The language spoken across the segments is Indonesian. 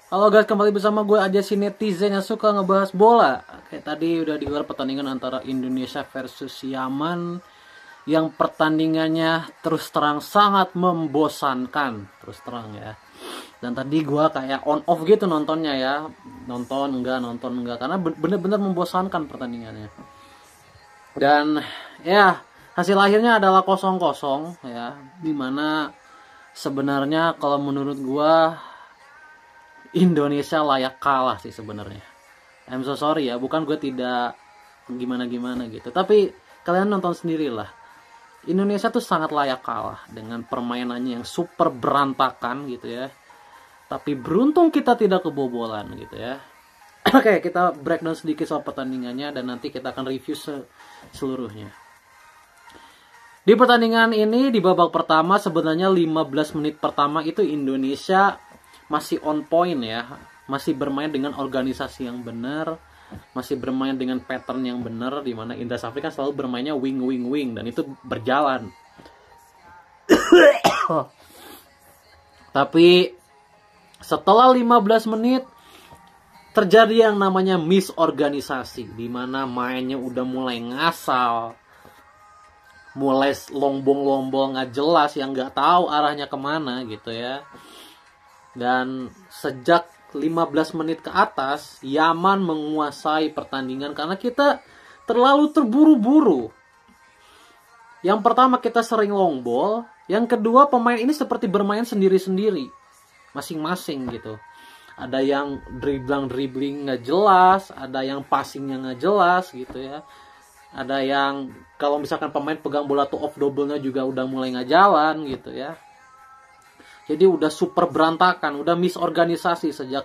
Halo guys, kembali bersama gue aja si netizen yang suka ngebahas bola. Kayak tadi udah digelar pertandingan antara Indonesia versus Yaman yang pertandingannya terus terang sangat membosankan, terus terang ya. Dan tadi gue kayak on off gitu nontonnya ya, nonton enggak karena bener-bener membosankan pertandingannya. Dan ya hasil akhirnya adalah 0-0 ya, dimana sebenarnya kalau menurut gue Indonesia layak kalah sih sebenarnya. I'm so sorry ya, bukan gue tidak gimana-gimana gitu. Tapi kalian nonton sendirilah. Indonesia tuh sangat layak kalah dengan permainannya yang super berantakan gitu ya. Tapi beruntung kita tidak kebobolan gitu ya. Oke, kita breakdown sedikit soal pertandingannya dan nanti kita akan review seluruhnya. Di pertandingan ini di babak pertama sebenarnya 15 menit pertama itu Indonesia masih on point ya, masih bermain dengan organisasi yang benar, masih bermain dengan pattern yang benar, di mana Indra Safri kan selalu bermainnya wing dan itu berjalan. Tapi setelah 15 menit terjadi yang namanya misorganisasi, di mana mainnya udah mulai ngasal, mulai lombong nggak jelas yang nggak tahu arahnya kemana gitu ya. Dan sejak 15 menit ke atas, Yaman menguasai pertandingan karena kita terlalu terburu-buru. Yang pertama kita sering long ball, yang kedua pemain ini seperti bermain sendiri-sendiri, masing-masing gitu. Ada yang dribbling nggak jelas, ada yang passingnya nggak jelas gitu ya. Ada yang kalau misalkan pemain pegang bola tuh off double-nya juga udah mulai nggak jalan gitu ya. Jadi udah super berantakan, udah misorganisasi sejak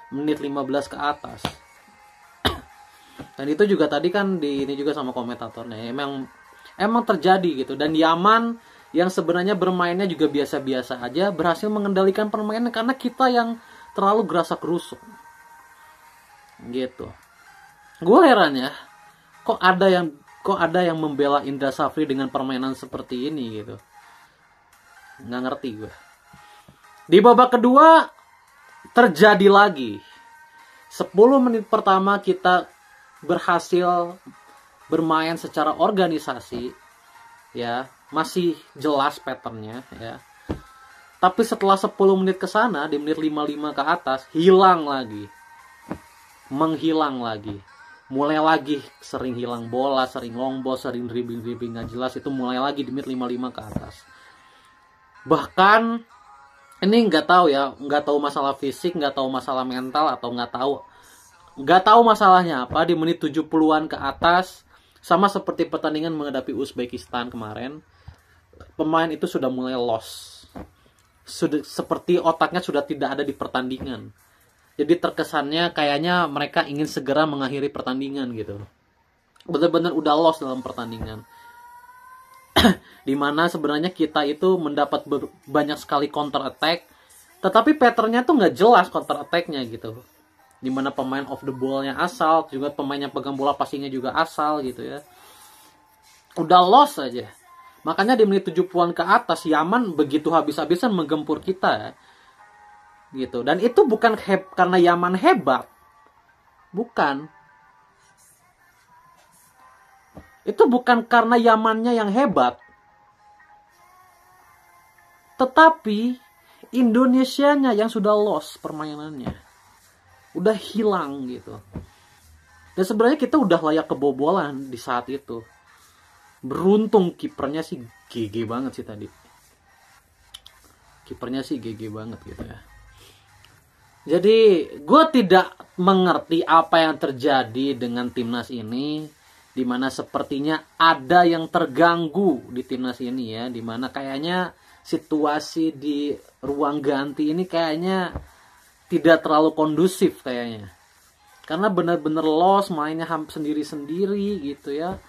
menit 15 ke atas. Dan itu juga tadi kan ini juga sama komentatornya. Emang terjadi gitu. Dan Yaman yang sebenarnya bermainnya juga biasa-biasa aja berhasil mengendalikan permainan karena kita yang terlalu gerasa gerusuk. Gitu. Gue heran ya. Kok ada yang membela Indra Safri dengan permainan seperti ini gitu. Nggak ngerti gue. Di babak kedua terjadi lagi. 10 menit pertama kita berhasil bermain secara organisasi ya, masih jelas patternnya ya. Tapi setelah 10 menit ke sana, di menit 55 ke atas hilang lagi. Menghilang lagi. Mulai lagi sering hilang bola, sering long ball, sering dribbling nggak jelas, itu mulai lagi di menit 55 ke atas. Bahkan ini nggak tahu masalah fisik, nggak tahu masalah mental, atau nggak tahu masalahnya apa, di menit 70-an ke atas, sama seperti pertandingan menghadapi Uzbekistan kemarin, pemain itu sudah mulai lost, seperti otaknya sudah tidak ada di pertandingan. Jadi terkesannya kayaknya mereka ingin segera mengakhiri pertandingan gitu, benar-benar udah lost dalam pertandingan. Dimana sebenarnya kita itu mendapat banyak sekali counter attack, tetapi patternnya tuh nggak jelas counter attacknya gitu. Dimana pemain off the ball-nya asal, juga pemain yang pegang bola passingnya juga asal gitu ya. Udah lost aja. Makanya di menit 70-an ke atas Yaman begitu habis-habisan menggempur kita gitu. Dan itu bukan karena Yaman hebat, bukan. Itu bukan karena Yamannya yang hebat, tetapi Indonesianya yang sudah lost permainannya, udah hilang gitu. Dan sebenarnya kita udah layak kebobolan di saat itu. Beruntung kipernya sih GG banget sih tadi. Kipernya sih GG banget gitu ya. Jadi gue tidak mengerti apa yang terjadi dengan timnas ini, dimana sepertinya ada yang terganggu di timnas ini ya, dimana kayaknya situasi di ruang ganti ini kayaknya tidak terlalu kondusif kayaknya, karena benar-benar lost, mainnya sendiri-sendiri gitu ya,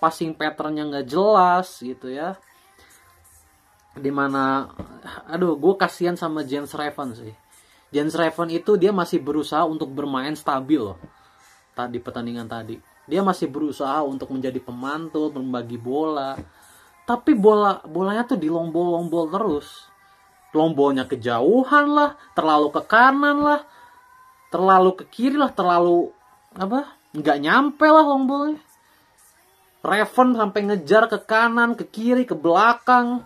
passing patternnya nggak jelas gitu ya, dimana gue kasihan sama Jens Reven sih. Jens Reven itu dia masih berusaha untuk bermain stabil loh. Tadi pertandingan tadi dia masih berusaha untuk menjadi pemantul, membagi bola. Tapi bolanya tuh di long ball terus. long ballnya kejauhan lah, terlalu ke kanan lah, terlalu ke kiri lah, terlalu nggak nyampe lah long ballnya. Raven sampai ngejar ke kanan, ke kiri, ke belakang.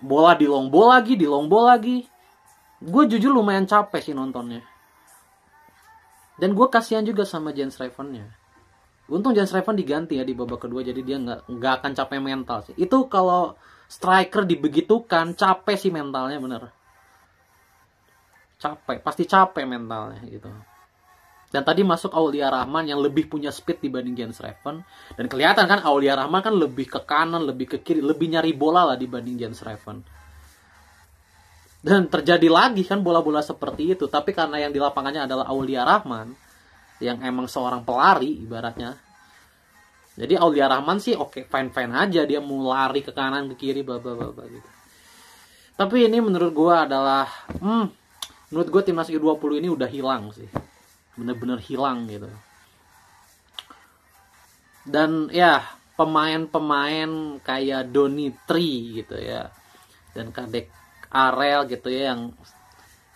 Bola di long ball lagi. Gue jujur lumayan capek sih nontonnya. Dan gue kasihan juga sama James Raven-nya. Untung James Raven diganti ya di babak kedua, jadi dia nggak akan capek mental sih. Itu kalau striker dibegitukan, capek sih mentalnya bener. Capek, pasti capek mentalnya gitu. Dan tadi masuk Aulia Rahman yang lebih punya speed dibanding James Raven. Dan kelihatan kan Aulia Rahman kan lebih ke kanan, lebih ke kiri, lebih nyari bola lah dibanding James Raven. Dan terjadi lagi kan bola-bola seperti itu. Tapi karena yang di lapangannya adalah Aulia Rahman, yang emang seorang pelari ibaratnya. Jadi Aulia Rahman sih oke, fine-fine aja. Dia mau lari ke kanan, ke kiri, bla gitu. Tapi ini menurut gue adalah... menurut gue timnas U20 ini udah hilang sih. Bener-bener hilang gitu. Dan ya pemain-pemain kayak Donitri gitu ya, dan Kadek Arel gitu ya,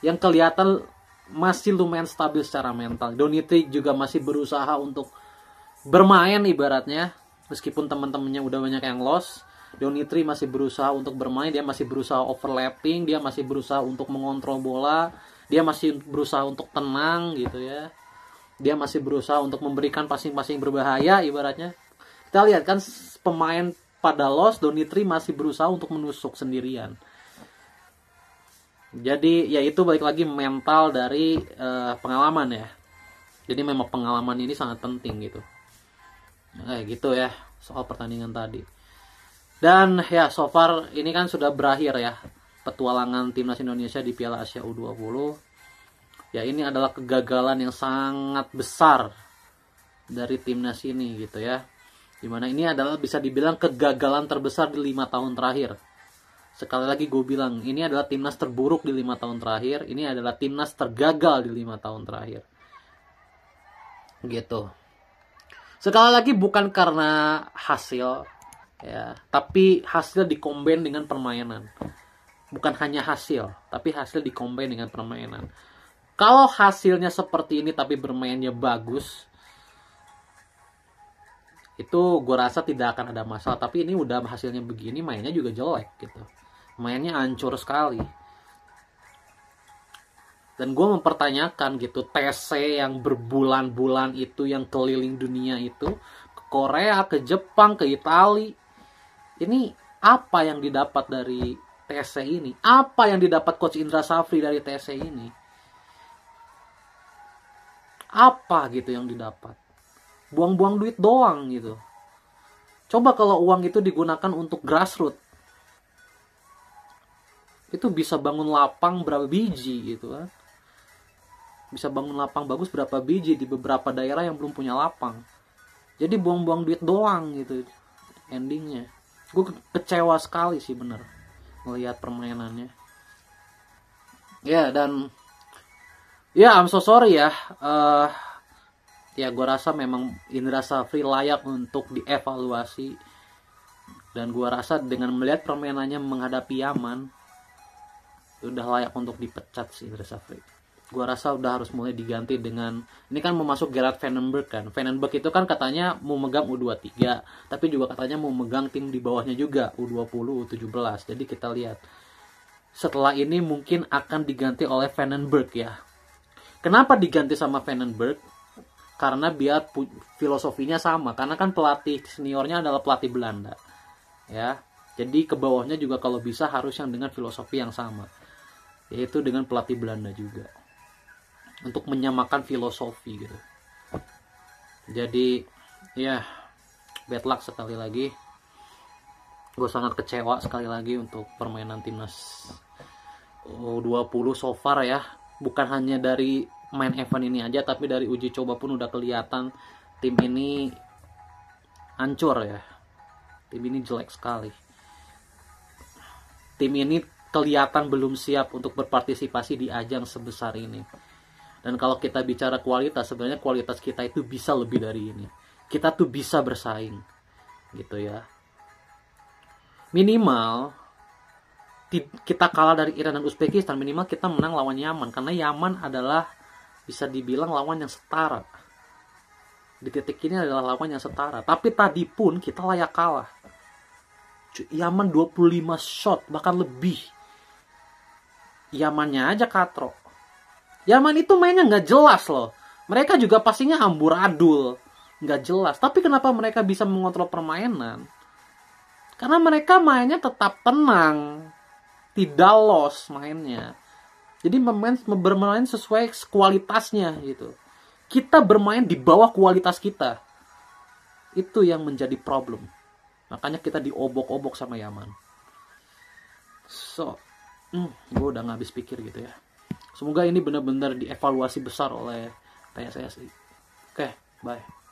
yang kelihatan masih lumayan stabil secara mental. Donitri juga masih berusaha untuk bermain ibaratnya, meskipun teman-temannya udah banyak yang lost. Donitri masih berusaha untuk bermain, dia masih berusaha overlapping, dia masih berusaha untuk mengontrol bola. Dia masih berusaha untuk tenang gitu ya. Dia masih berusaha untuk memberikan passing-passing berbahaya ibaratnya. Kita lihat kan pemain pada loss, Donitri masih berusaha untuk menusuk sendirian. Jadi ya itu balik lagi mental dari pengalaman ya. Jadi memang pengalaman ini sangat penting gitu. Gitu ya soal pertandingan tadi. Dan ya so far ini kan sudah berakhir ya petualangan timnas Indonesia di Piala Asia U20. Ya ini adalah kegagalan yang sangat besar dari timnas ini gitu ya. Dimana ini adalah bisa dibilang kegagalan terbesar di 5 tahun terakhir. Sekali lagi gue bilang, ini adalah timnas terburuk di 5 tahun terakhir. Ini adalah timnas tergagal di 5 tahun terakhir. Gitu. Sekali lagi bukan karena hasil ya, tapi hasil dikombin dengan permainan. Bukan hanya hasil, tapi hasil dikombin dengan permainan. Kalau hasilnya seperti ini tapi bermainnya bagus, itu gue rasa tidak akan ada masalah. Tapi ini udah hasilnya begini, mainnya juga jelek gitu. Mainnya hancur sekali. Dan gue mempertanyakan gitu, TC yang berbulan-bulan itu, yang keliling dunia itu, ke Korea, ke Jepang, ke Itali, ini apa yang didapat dari TC ini? Apa yang didapat Coach Indra Safri dari TC ini? Apa gitu yang didapat? Buang-buang duit doang gitu. Coba kalau uang itu digunakan untuk grassroots, itu bisa bangun lapang berapa biji gitu kan. Bisa bangun lapang bagus berapa biji di beberapa daerah yang belum punya lapang. Jadi buang-buang duit doang gitu endingnya. Gue kecewa sekali sih bener melihat permainannya. Ya dan ya I'm so sorry ya. Ya gue rasa memang Indra Safri layak untuk dievaluasi. Dan gue rasa dengan melihat permainannya menghadapi Yaman, udah layak untuk dipecat sih Indra Safri. Gue rasa udah harus mulai diganti dengan, ini kan mau masuk Gerard Vandenberg kan. Vandenberg itu kan katanya mau megang U23, tapi juga katanya mau megang tim di bawahnya juga, U20, U17. Jadi kita lihat setelah ini mungkin akan diganti oleh Vandenberg ya. Kenapa diganti sama Vandenberg? Karena biar filosofinya sama, karena kan pelatih seniornya adalah pelatih Belanda ya. Jadi ke bawahnya juga kalau bisa harus yang dengan filosofi yang sama, yaitu dengan pelatih Belanda juga, untuk menyamakan filosofi gitu. Jadi ya bad luck sekali lagi. Gue sangat kecewa sekali lagi untuk permainan timnas U20 so far ya. Bukan hanya dari main event ini aja, tapi dari uji coba pun udah kelihatan tim ini hancur ya. Tim ini jelek sekali. Tim ini kelihatan belum siap untuk berpartisipasi di ajang sebesar ini. Dan kalau kita bicara kualitas, sebenarnya kualitas kita itu bisa lebih dari ini. Kita tuh bisa bersaing gitu ya. Minimal kita kalah dari Iran dan Uzbekistan, minimal kita menang lawan Yaman, karena Yaman adalah bisa dibilang lawan yang setara. Di titik ini adalah lawan yang setara. Tapi tadi pun kita layak kalah. Yaman 25 shot, bahkan lebih. Yamannya aja katro. Yaman itu mainnya nggak jelas loh. Mereka juga pastinya amburadul, nggak jelas. Tapi kenapa mereka bisa mengontrol permainan? Karena mereka mainnya tetap tenang, tidak los mainnya. Jadi bermain sesuai kualitasnya gitu. Kita bermain di bawah kualitas kita. Itu yang menjadi problem. Makanya kita diobok-obok sama Yaman. So, gue udah gak habis pikir gitu ya. Semoga ini benar-benar dievaluasi besar oleh PSSI. Oke, bye.